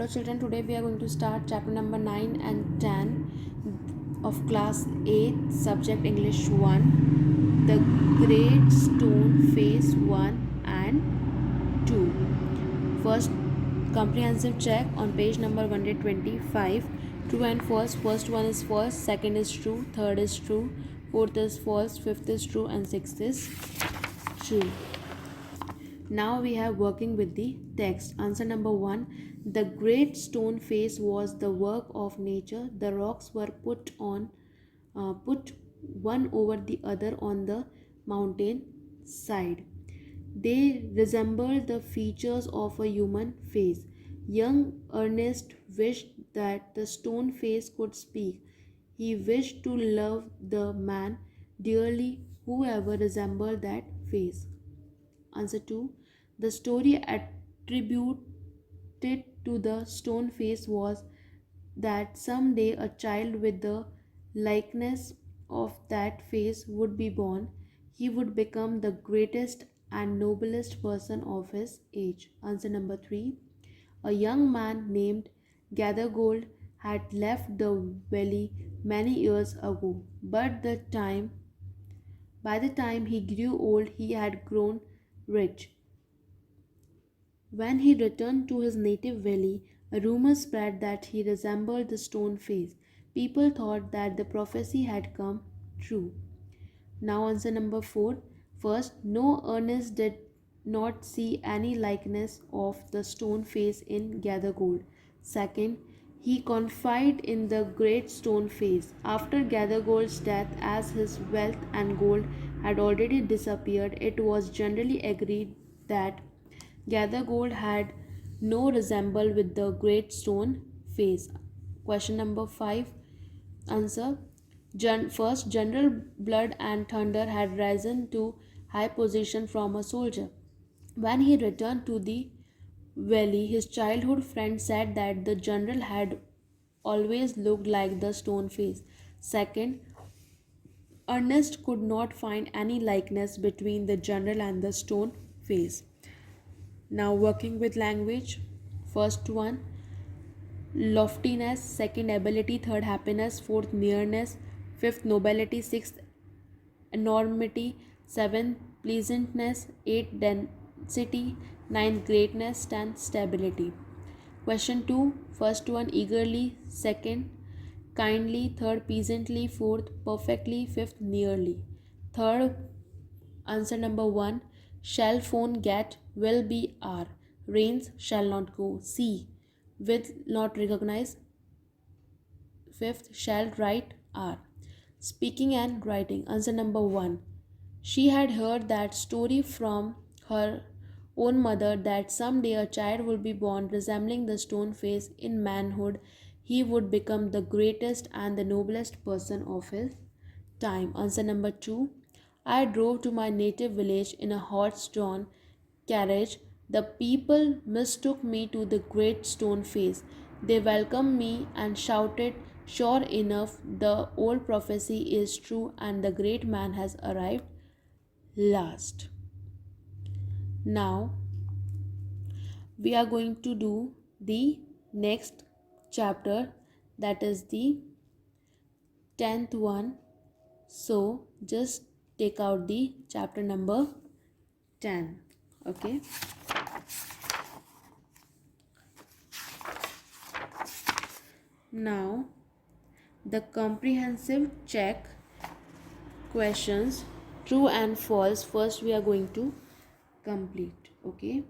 Hello children, today we are going to start chapter number 9 and 10 of class 8, subject English 1, the great stone face 1 and 2. First comprehensive check on page number 125. True and false. First one is false, second is true, third is true, fourth is false, fifth is true and sixth is true. Now we have working with the text. Answer number 1. The great stone face was the work of nature. The rocks were put one over the other on the mountain side. They resembled the features of a human face. Young Ernest wished that the stone face could speak. He wished to love the man dearly whoever resembled that face. Answer 2. The story attributed to the stone face was that someday a child with the likeness of that face would be born. He would become the greatest and noblest person of his age. Answer number 3. A young man named Gathergold had left the valley many years ago, but by the time he grew old, he had grown rich. When he returned to his native valley, a rumor spread that he resembled the stone face. People thought that the prophecy had come true. Now, answer number 4. First, no, Ernest did not see any likeness of the stone face in Gathergold. Second, he confided in the great stone face. After Gathergold's death, as his wealth and gold had already disappeared, it was generally agreed that Gathergold had no resemble with the great stone face. Question number 5. Answer. First, General Blood and Thunder had risen to high position from a soldier. When he returned to the valley, his childhood friend said that the general had always looked like the stone face. Second, Ernest could not find any likeness between the general and the stone face. Now, working with language. First one, loftiness. Second, ability. Third, happiness. Fourth, nearness. Fifth, nobility. Sixth, enormity. Seventh, pleasantness. Eighth, density. Ninth, greatness. Tenth, stability. Question 2. First one, eagerly. Second, kindly. Third, peasantly. Fourth, perfectly. Fifth, nearly. Third, answer number 1. Shall phone get, will be, are. Rains, shall not go. See, will not recognize. Fifth, shall write, are. Speaking and writing. Answer number 1. She had heard that story from her own mother that someday a child would be born resembling the stone face. In manhood, he would become the greatest and the noblest person of his time. Answer number 2. I drove to my native village in a horse-drawn carriage. The people mistook me to the great stone face. They welcomed me and shouted, "Sure enough, the old prophecy is true and the great man has arrived last." Now, we are going to do the next chapter, that is the 10th one. So, just take out the chapter number 10. Okay. Now, the comprehensive check questions, true and false. First, we are going to complete. Okay.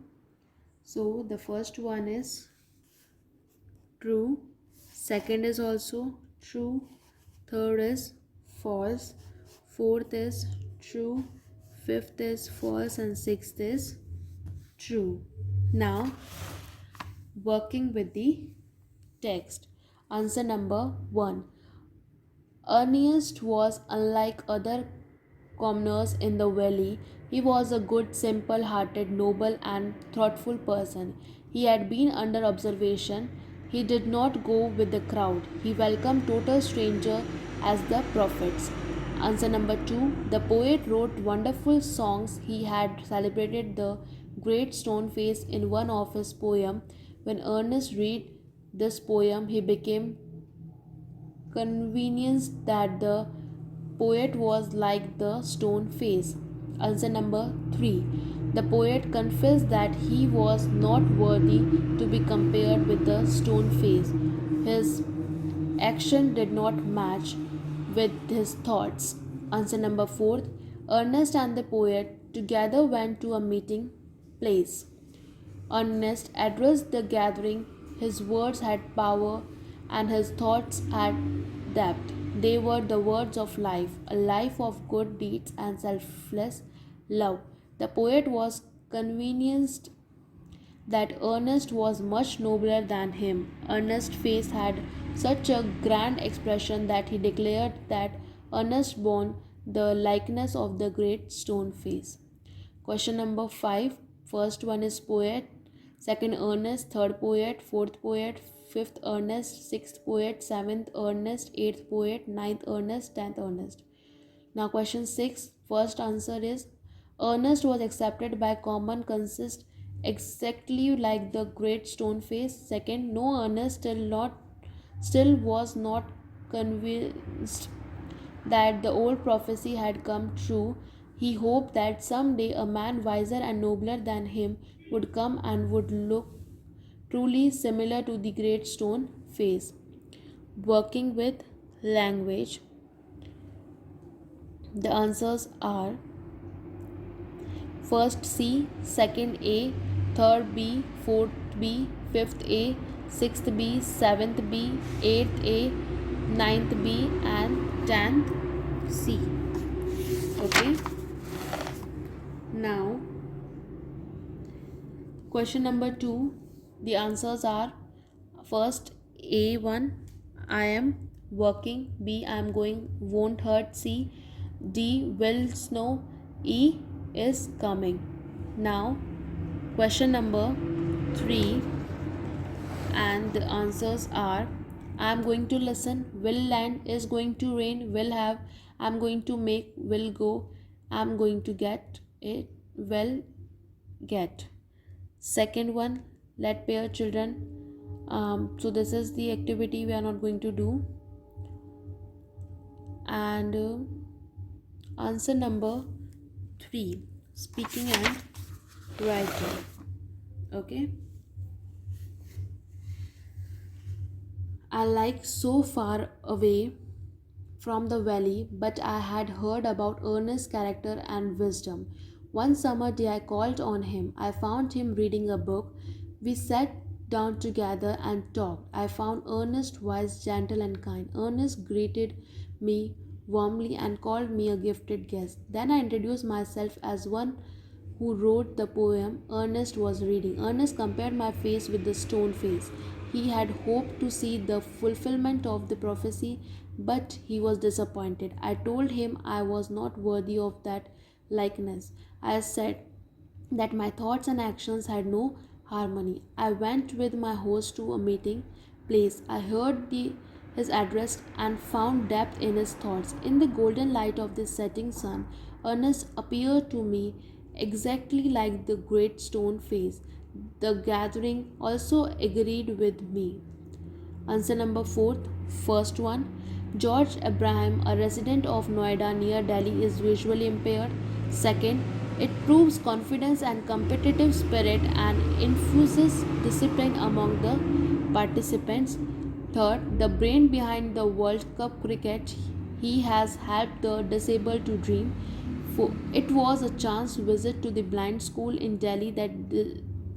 So, the first one is true. Second is also true. Third is false. Fourth is true. Fifth is false and sixth is true. Now, working with the text. Answer number 1. Ernest was unlike other commoners in the valley. He was a good, simple-hearted, noble and thoughtful person. He had been under observation. He did not go with the crowd. He welcomed total strangers as the prophets. Answer number 2. The poet wrote wonderful songs. He had celebrated the great stone face in one of his poems. When Ernest read this poem, he became convinced that the poet was like the stone face. Answer number 3. The poet confessed that he was not worthy to be compared with the stone face. His action did not match with his thoughts. Answer number 4. Ernest and the poet together went to a meeting place. Ernest addressed the gathering. His words had power and his thoughts had depth. They were the words of life, a life of good deeds and selfless love. The poet was convinced that Ernest was much nobler than him. Ernest's face had such a grand expression that he declared that Ernest bore the likeness of the great stone face. Question number 5. First one is poet, second Ernest, third poet, fourth poet, fifth Ernest, sixth poet, seventh Ernest, eighth poet, ninth Ernest, tenth Ernest. Now question 6. First answer is Ernest was accepted by common consist exactly like the great stone face. Second, no, Ernest still was not convinced that the old prophecy had come true. He hoped that someday a man wiser and nobler than him would come and would look truly similar to the great stone face. Working with language, the answers are first C, second A, third B, fourth B, fifth A, sixth B, seventh B, eighth A, ninth B, and 10th C. Okay. Now, question number 2. The answers are first A1, I am working. B, I am going, won't hurt. C, D, will snow. E is coming. Now, question number 3, and the answers are I am going to listen, will land, is going to rain, will have, I am going to make, will go, I am going to get it, will get. Second one, let pair children. So this is the activity we are not going to do. And answer number 3, speaking and writing. Okay. I like so far away from the valley, but I had heard about Ernest's character and wisdom. One summer day I called on him. I found him reading a book. We sat down together and talked. I found Ernest wise, gentle, and kind. Ernest greeted me warmly and called me a gifted guest. Then I introduced myself as one who wrote the poem Ernest was reading. Ernest compared my face with the stone face. He had hoped to see the fulfillment of the prophecy, but he was disappointed. I told him I was not worthy of that likeness. I said that my thoughts and actions had no harmony. I went with my host to a meeting place. I heard his address and found depth in his thoughts. In the golden light of the setting sun, Ernest appeared to me exactly like the great stone face. The gathering also agreed with me. Answer number 4. First one, George Abraham, a resident of Noida near Delhi, is visually impaired. Second, it proves confidence and competitive spirit and infuses discipline among the participants. Third, the brain behind the World Cup cricket, he has helped the disabled to dream. It was a chance visit to the blind school in Delhi that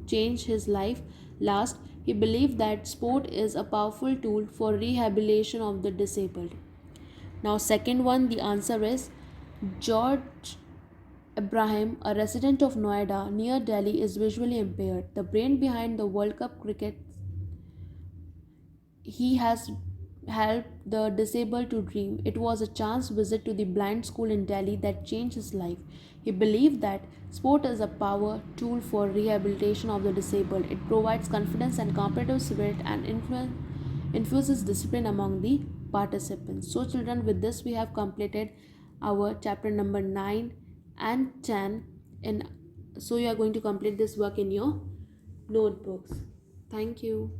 changed his life. Last, he believed that sport is a powerful tool for rehabilitation of the disabled. Now, second one, the answer is George Abraham, a resident of Noida near Delhi, is visually impaired. The brain behind the World Cup cricket, he has helped the disabled to dream. It was a chance visit to the blind school in Delhi that changed his life. He believed that sport is a power tool for rehabilitation of the disabled. It provides confidence and competitive spirit and infuses discipline among the participants. So children, with this we have completed our chapter number 9 and 10, and so you are going to complete this work in your notebooks. Thank you.